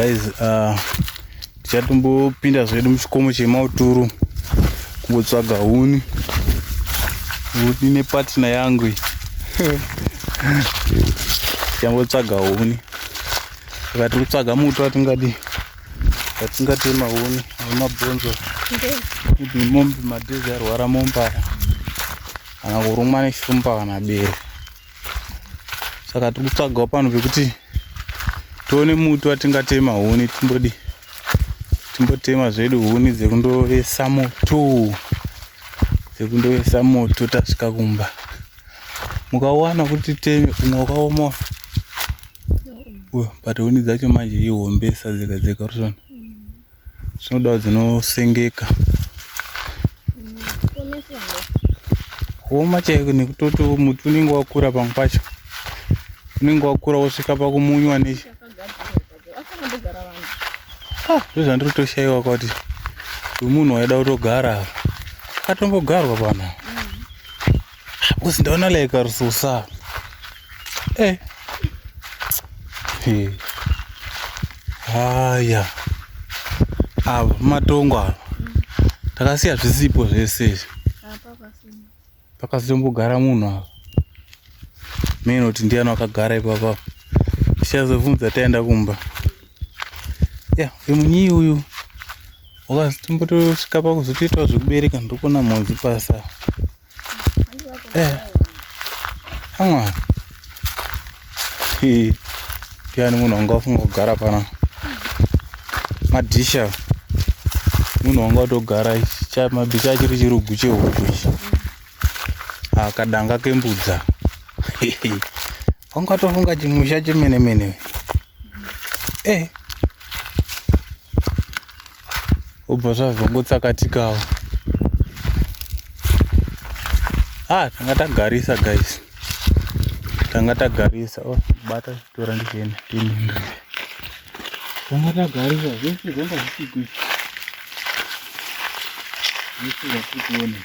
Guys, tichatombopinda zvedu muchikomo chemauturu kumbotsvaga huni nepatina yangu tichambotsvaga huni. Saka tiri kutsvaga muto watingatema huni wemabhonzo kuti mombe madhezi arwara mombara kana kurumwa neshumba kana bere. Saka tiri kutsvagawo pano pekuti tione muti watingatema huni timbotema zvedu huni dzekundovesa moto tasvika kumba. Mukawana kuti teme umwe wakaoma but huni dzacho manje ihombesa dzega rusona zvinoda dzinosengeka kuoma chaiko nekutoti muti unenge wakura pamwe pacho unenge wakura wosvika pakumunywa nechi ndozvandiri kutoshayiwa kuti munhu waida kutogara akatombogarwa pano kuzi ndaona like rususa haya ava matongo ava takasiya zvisipo zvese pakasimbogara munhu ava mene kuti ndiani wakagara ipapa tichazobvunza taenda kumba. Munyi uyu wakazi tombotosvika pakuzotoitawo zvekubereka ndokona mhodzi pasa amwari ndiani munhu wanga wafunga kugara pana madhisha. Munhu wanga watogara mabhicha achiri chirugu chehuku ichi akadanga kembudza wanga watofunga chimusha chemene obva zvazongotsakatikawo. Tanga tagarisa guys, tanga tagarisa bata tora ndichena tanga tagarisa zvese zvanga zvisiko zvikuona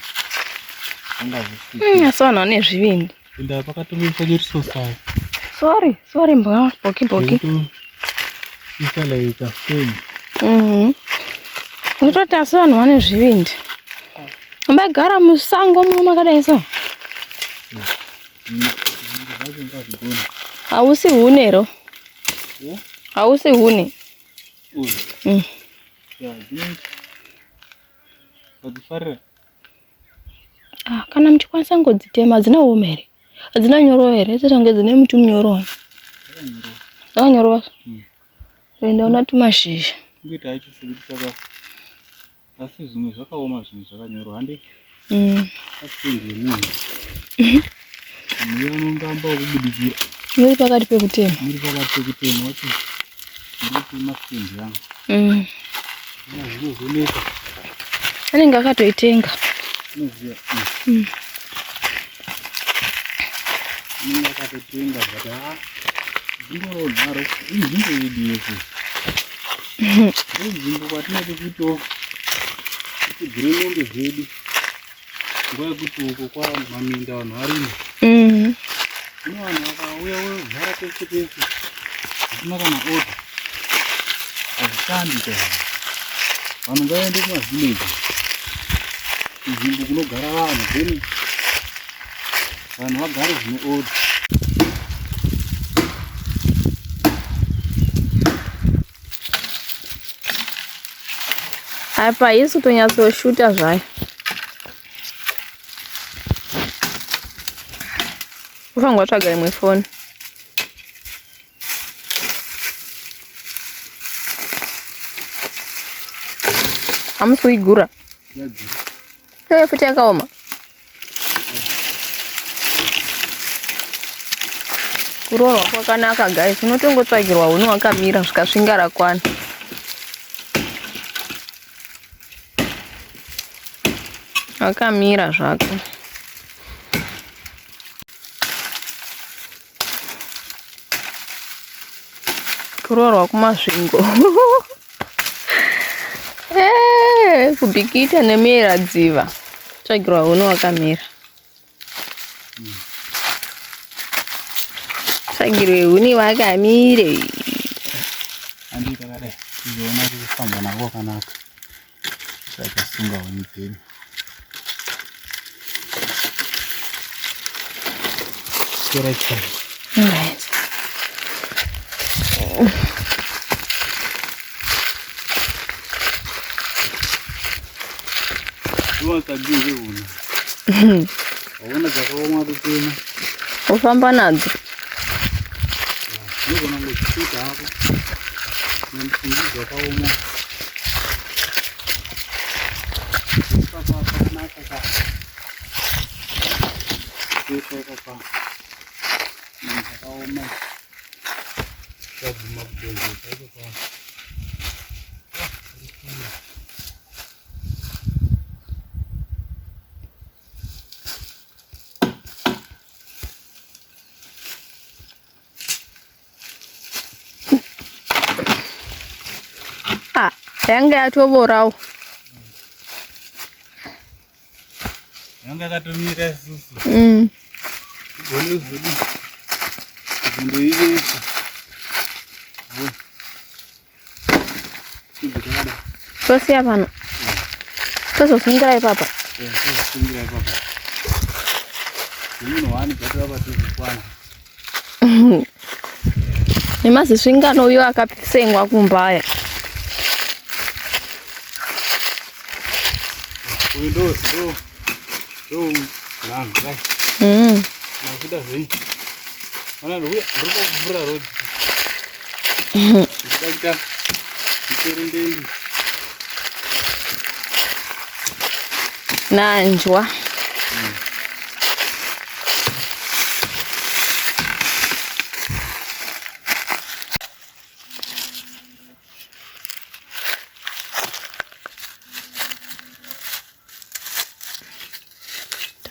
anga zvisiko asana nezvivindi nda pakatomisa chirisosa. Sorry mbwa boki isala ikafeni utoti asi vanhu vane zvivindi mbagara musango muno makadai so hausi hunero hausi hune kana muchikwanisa ngodzitema hadzina uoma here hadzina nyoro here setange dzine muti munyoro dzakanyorowa ndaona tumashizha kuita acho saka asi zvimwe zvakaoma zvimwe zvakanyoro hande asikengemunhu muya unongamba wokubudikira muri pakati pekutema wati ndikutema sikendi yangu zvinozoneka anenge akatoitenga unoziva unenge akatotenga but zvinonharo inzvimbo yedu yese nzvimbo kwatinoti kutiwo tigire mombe dzedu nguva yekuti uko kwamaminda vanhu varimo ino vanhu vakauya vovhara pese pese zvisina kana oda hazvishandi chaizvo. Vanhu ngavaende kumavhileji nzvimbo kunogara vanhu then vanhu vagare zvine oda. apa isi kutonyatsoshusha zvayo ufanga watsvaga imwe foni hamusi kuigura futi yakaoma kuroorwa kwakanaka guys unotongotsvagirwa huni wakamira zvikasvinga rakwana wakamira zvako. Kuroorwa kumasvingo kubikita nemera dziva tsvagirwa huni wakamira tsvagirwe huni wakamire Izoona kuti kufamba nako kanaka. Saka sunga wemubhedha. Correct. Right. Wakadini una. Waona dzakaoma tutema. Ufamba nadzo. Ndogona kuchita hapo. Nemfungi dzakaoma. Papa panaka ka. Pesa papa. Dzakaoma. Dzaguma kudonza hapo pa. Yanga yatoborawo. Yanga katomira susu. Bone zodi. Ndo ile. Tosia pano. Tozosingira papa. Tozosingira papa. Muno wani batwa batuzikwana. Nemazisvingano uyo akasengwa kumbaya. Do nanga. Nakuda zvei. Mana ndo kuvhura road. Ndikaita nditerendeni. Nanjwa.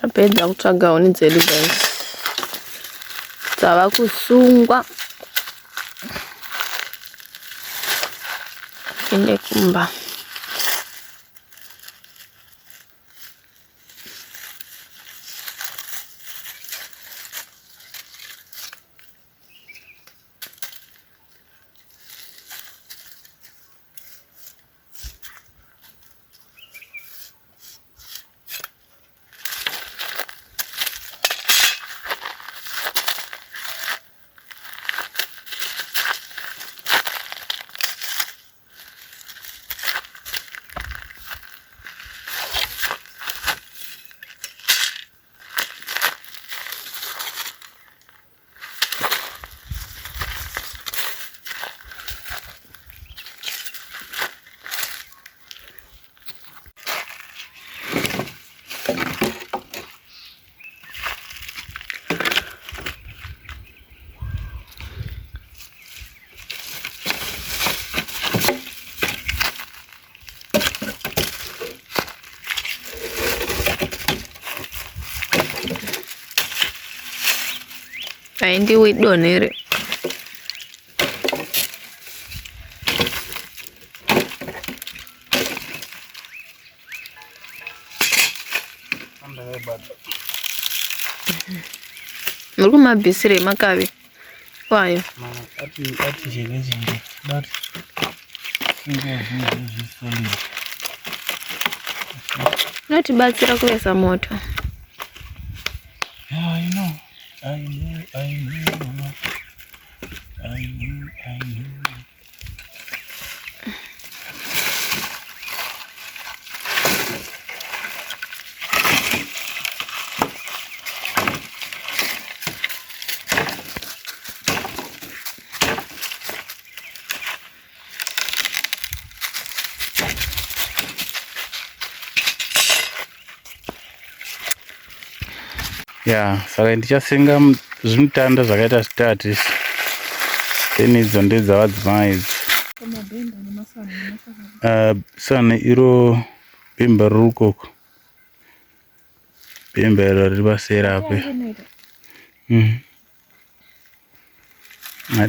Tapedza kutsvaga huni dzedu guys. Dzava kusungwa. Ende kumba. Aindi widonere. Muri mabhisire makavi kwayo. Ati zvinezvi but zvinezvi Notibatsira kuvesa moto. Yeah, I know. Yeah, saka ndichasenga zvimutanda zvakaita zvitatu. Then idzo ndedzavadzimai idzi. Sane iro bhemba riri ukoko. Bhemba iro riri pasera apo.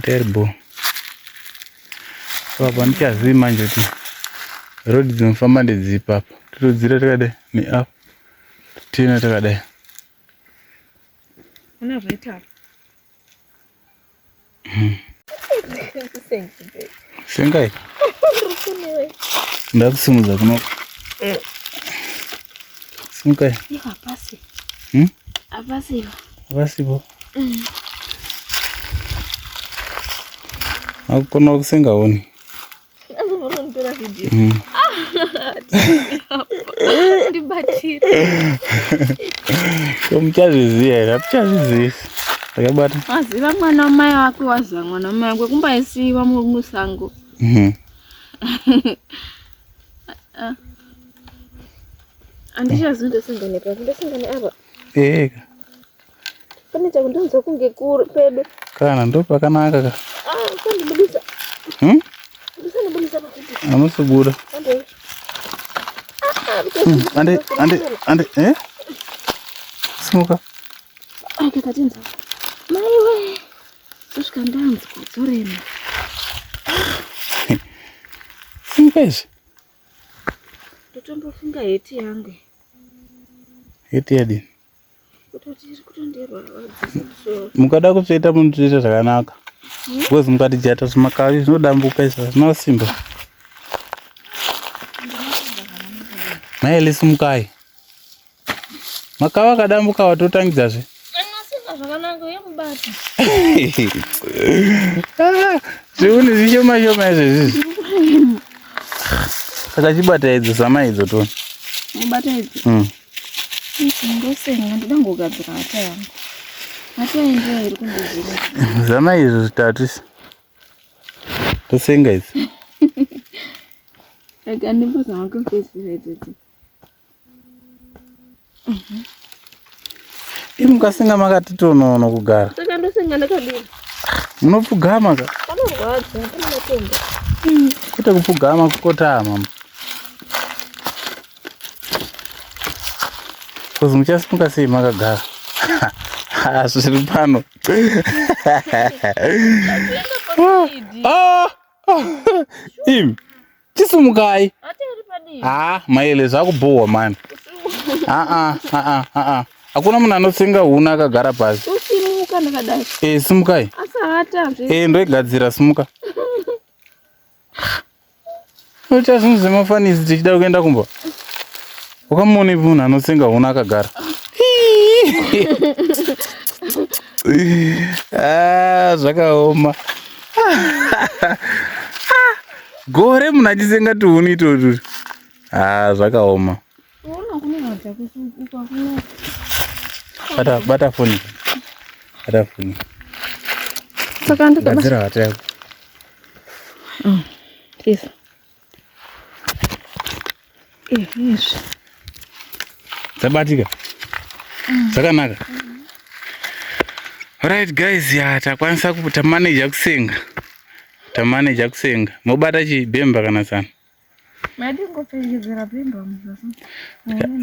Terrible. Papa ndichazivi manje kuti road dzinofamba ndedzipi apa. Totodzira takadai neapo. Tena takadai. Una veta. Sengai. Ndakusimudza kuno. Simuka. Apasi. Apasi. Apasipo. Akukona kusengaoni. Ndinotora video. Ndibatire. Muchazviziva here? Hatichazvizivi. Takabata. Waziva mwana wamai wake waziva mwana wamai wake kumbaisiwa musango. Andichazondosangane pasi ndosangane apa. Pane chakundonzwa kunge kuri pedo. Kana ndo pakanaka ka. Kandibudisa. Ndisanibudisa pakuti. Anosubuda. Ande. Simuka. Katinza. Maiwe. Kusvika ndanzi kudzorema. Simuka izvi. Totombofunga heti yangu. Heti yadini? Kutoti iri kutonderwa wadzisa musoro. Mukada kutsveta munotoita zvakanaka. Because mukati jata zvimakavi zvinodambuka izvi zvina simba. Maele simukai. Makava akadambuka watotangidzazve. Anasimba zvakanaka yamubata. Zviuni zvishoma shoma izvezvi. Saka chibata idzo zama idzo toni. Mubata idzo. Ndosenga ndoda ngogadzira hata yangu. Hata yangu iri kundozira. Zama izvo zvitatu isi. Tosenga idzi. Ega ndimbozama kumfesira idzodzi. Mukasenga makati tonono kugara. Saka ndosenga ndakadini. Munopfugama ka? Panorwadza, pane matombo. Kwete kupfugama kukotama. Kozi muchasimuka sei makagara? Zviri pano. Imi chisimukai. Maele zvakubhohwa mani. Hakuna munhu anosenga huna akagara pasi. Usimuka ndakadai. Simukai. Asahata. Ndoigadzira simuka. Ucha zvinhu zvemafanisi tichida kuenda kumba. Ukamoni munhu anosenga huna akagara. Zvakaoma. Gore munhu achisenga tuhuni itotu. Zvakaoma. Bata foni. Bata foni. Saka ndakabata. Gadzira hata yako. Isso. Isso. Zabatika. Zvakanaka. Alright guys, takwanisa tamanager kusenga. Tamanager kusenga. Mobata chibhemba kana sana. Madi ngopfekedzera bhemba muzasi.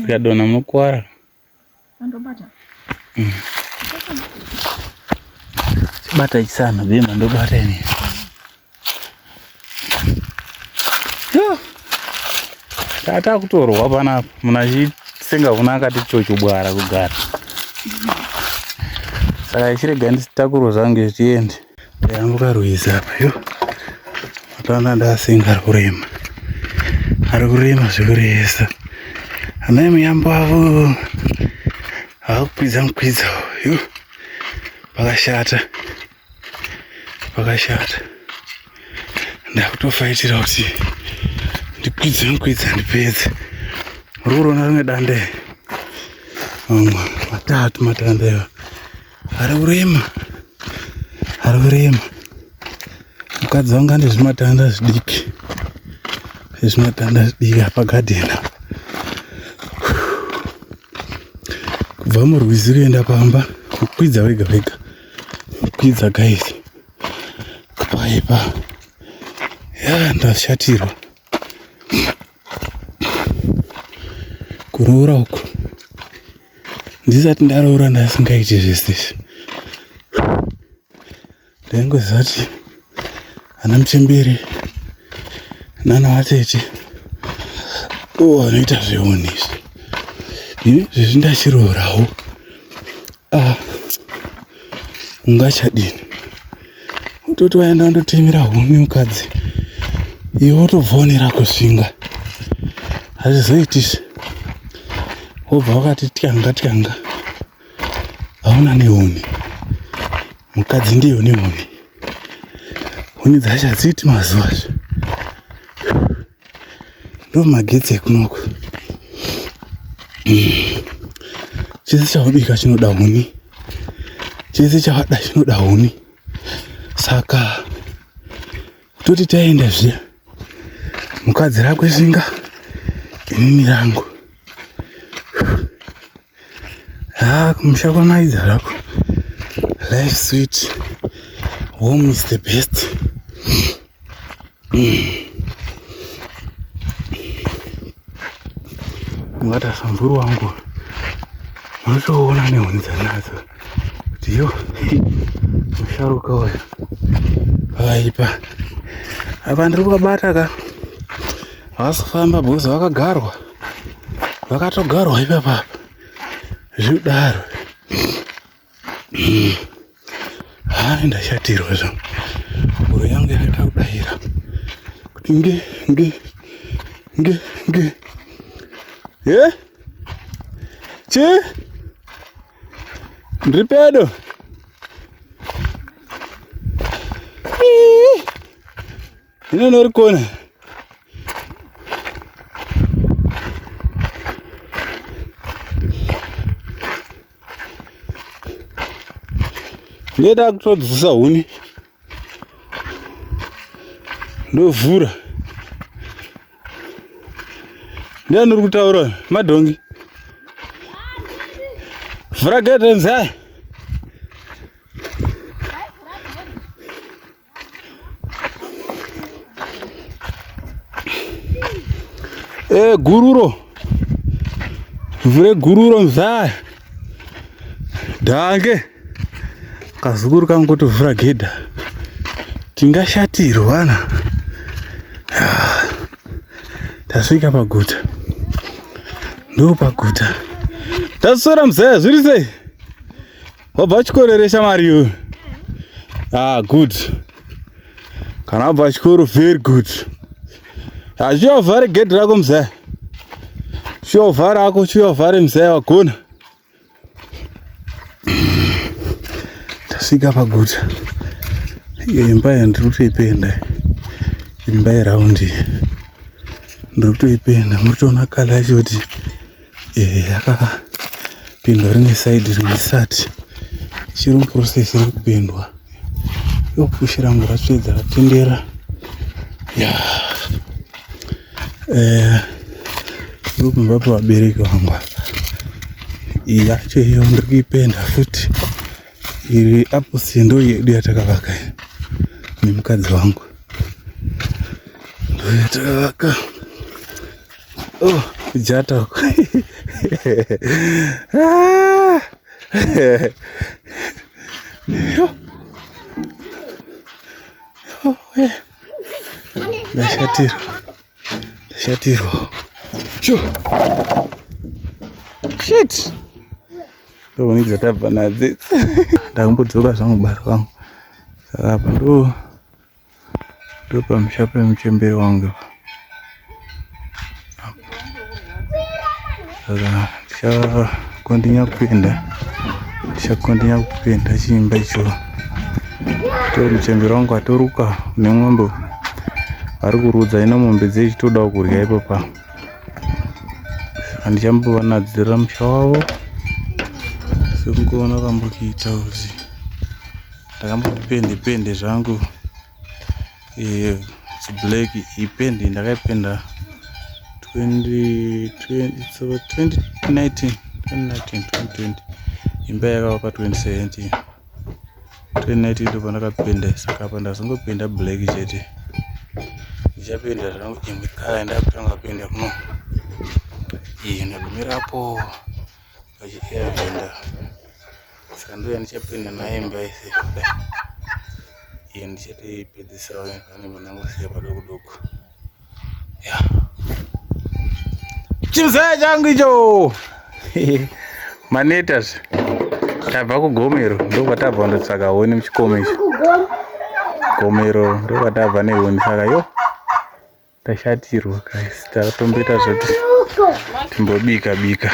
Tikadona munokuwara. Andobata. Bata isana bhemba ndobata ini. Tata kutorwa panapa. Munhu achisenga huna akati chochobwara kugara. Saka ichirega ndisitakuro zvangu zviende. Ndayambuka Ruizi apa yo. Mataona ndasenga ari kurema. Ari kurema zvikuresa. Anai muyambo avo. Hakukwidza mukwidza yo. Pakashata. Pakashata. Ndakutofaitira kuti ndikwidze mukwidza ndipedze. Rurona rimwe dande. Matatu matanda yo. Ari kurema. Ari kurema. Mukadzi wangu ane zvimatanda zvidiki. Zvimatanda zvidiki pagadheni. Kubva muRwizi kuenda pamba. Kukwidza wega wega. Kukwidza guys. Paipa. Ndashatirwa. Kuroora uku. Ndisati ndaroora ndasingaiti zvese. Ndaingozati ana Mutembere nana Atete vanoita zveuni izvi. Zvezvi ndachiroorawo. Ungachadini? Utoti waenda undotemera huni mukadzi. Iwe wotobva onera kusvinga. hazvizoitizve. Wobva wakati tyanga hauna nehuni. Mukadzi ndiyo nehuni. Huni dzacho hadziiti mazuva azvo. Ndo magetsi ekunoko. Chese chaubika chinoda huni. Chese chawada chinoda huni. Saka kutoti taenda zviya, mukadzi rakwe svinga, inini rangu. Kumusha kwamaidza rako. Life sweet. Home is the best. Ngata samburu wangu. Unotoona nehuni dzanadzo. Kuti yo, musharuka uyu. Aipa. Apa ndiri kubata ka. Vasifamba bhuzi vakagarwa. Vakatogarwa ipapa. Zvidaro. Ndashatirwa zvangu. Mhuri yangu yakaita kudayira. Kuti nge. Ye? Chi? Ndiri pedo. Ino nori kona. Ndeda kutodzisa huni. Ndovhura. Ndiani uri kutaura? Madhongi. Vhura gedhe nzai. Gururo. Vhure gururo nzai. Dhange. Kazukuru kangu kutovhura gedha. Tingashatirwa na. Tasvika paguta. Ndo paguta. Tasora mzee, zviri sei? Wabva chikoro shamwari iwe? Good. Kana wabva chikoro, very good. Chiovhare gedhi rako mzee. Chiovhara rako, chiovhare mzee wagona. Tasvika paguta. Iyo imba yandiri kutoipenda. Imba yeraundi. Ndiri kutoipenda. Muritoona kala yacho kuti yakapindwa rimwe saidhi rimwe risati. Chiri muprocess iri kupindwa. Yopushi rangu ratsvedza ratendera. Iri kumba pavabereki vangu apa. Iyi yacho iyo ndiri kuipenda futi. Iri aposi ndo yedu yatakavaka nemukadzi wangu. Ndo yatakavaka. Jata. Ndashatirwa. Shit. Ndonidza tabva nadzi. Ndakambodzoka zvangu baro wangu. Saka apa ndo pamusha pemuchemberi wangu. Saka ndichakondinya kupenda chimba icho. Muchemberi wangu atoruka nemwombe ari kurudza ino mombe dzechitodawo kurya ipopa. Handichambowanadzira musha wavo. Sekungoona kambokiita kuti ndakambopende zvangu black. Ipendi ndakaipenda 2019 imba yakavakwa 2017. 2019 ndo pandakapenda. Saka apa ndazongopenda black chete. Ndichapenda zvangu imwe kala ndakutanga kupenda kuno. Ndagumirapo pachiaenda. Saka ndo yandichapenda naye imba ise. Ndichatoipedzisa pane manangosiya padoko. Chimuzaya changu icho. Manetas. Tabva kugomero ndo kwatabva ndotsvaka huni muchikomo icho. Gomero ndo kwatabva nehuni. Saka tashatirwa guys. Takatomboita zvati timbobika bika.